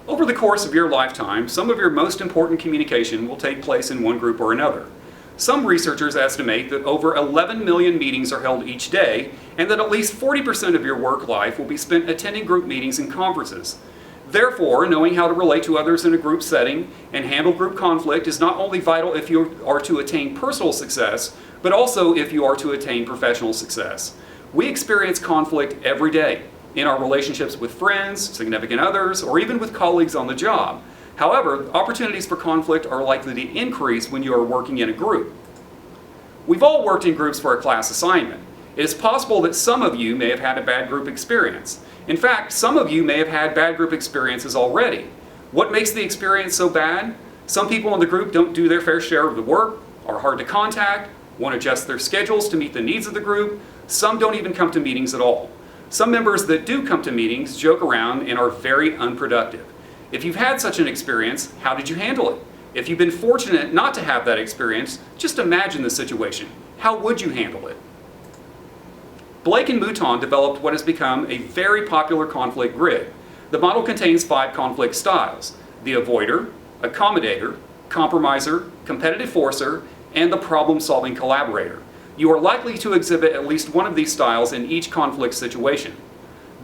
Over the course of your lifetime, some of your most important communication will take place in one group or another. Some researchers estimate that over 11 million meetings are held each day, and that at least 40% of your work life will be spent attending group meetings and conferences. Therefore, knowing how to relate to others in a group setting and handle group conflict is not only vital if you are to attain personal success, but also if you are to attain professional success. We experience conflict every day in our relationships with friends, significant others, or even with colleagues on the job. However, opportunities for conflict are likely to increase when you are working in a group. We've all worked in groups for a class assignment. It is possible that some of you may have had a bad group experience. In fact, some of you may have had bad group experiences already. What makes the experience so bad? Some people in the group don't do their fair share of the work, are hard to contact, won't adjust their schedules to meet the needs of the group. Some don't even come to meetings at all. Some members that do come to meetings joke around and are very unproductive. If you've had such an experience, how did you handle it? If you've been fortunate not to have that experience, just imagine the situation. How would you handle it? Blake and Mouton developed what has become a very popular conflict grid. The model contains 5 conflict styles: the avoider, accommodator, compromiser, competitive forcer, and the problem-solving collaborator. You are likely to exhibit at least one of these styles in each conflict situation.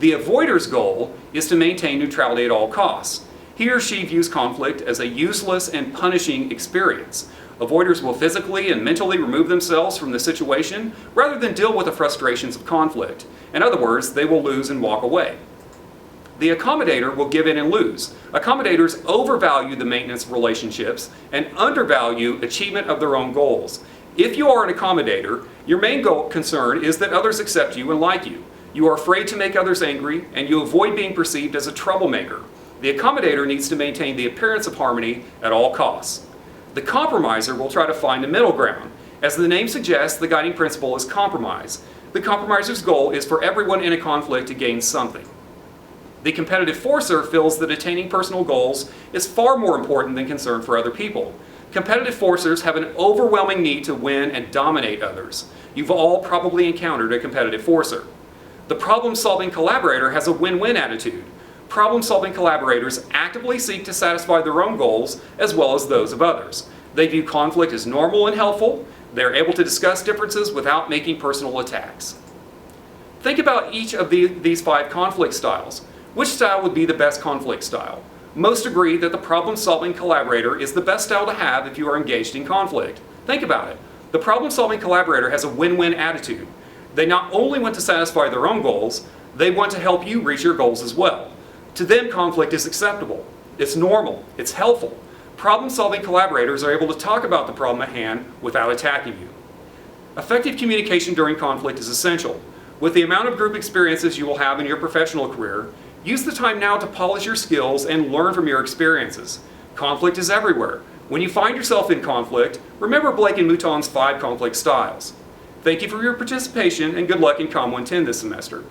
The avoider's goal is to maintain neutrality at all costs. He or she views conflict as a useless and punishing experience. Avoiders will physically and mentally remove themselves from the situation rather than deal with the frustrations of conflict. In other words, they will lose and walk away. The accommodator will give in and lose. Accommodators overvalue the maintenance of relationships and undervalue achievement of their own goals. If you are an accommodator, your main concern is that others accept you and like you. You are afraid to make others angry, and you avoid being perceived as a troublemaker. The accommodator needs to maintain the appearance of harmony at all costs. The compromiser will try to find a middle ground. As the name suggests, the guiding principle is compromise. The compromiser's goal is for everyone in a conflict to gain something. The competitive forcer feels that attaining personal goals is far more important than concern for other people. Competitive forcers have an overwhelming need to win and dominate others. You've all probably encountered a competitive forcer. The problem-solving collaborator has a win-win attitude. Problem-solving collaborators actively seek to satisfy their own goals as well as those of others. They view conflict as normal and helpful. They're able to discuss differences without making personal attacks. Think about each of these 5 conflict styles. Which style would be the best conflict style? Most agree that the problem-solving collaborator is the best style to have if you are engaged in conflict. Think about it. The problem-solving collaborator has a win-win attitude. They not only want to satisfy their own goals, they want to help you reach your goals as well. To them, conflict is acceptable. It's normal. It's helpful. Problem-solving collaborators are able to talk about the problem at hand without attacking you. Effective communication during conflict is essential. With the amount of group experiences you will have in your professional career, use the time now to polish your skills and learn from your experiences. Conflict is everywhere. When you find yourself in conflict, remember Blake and Mouton's 5 conflict styles. Thank you for your participation and good luck in Com 110 this semester.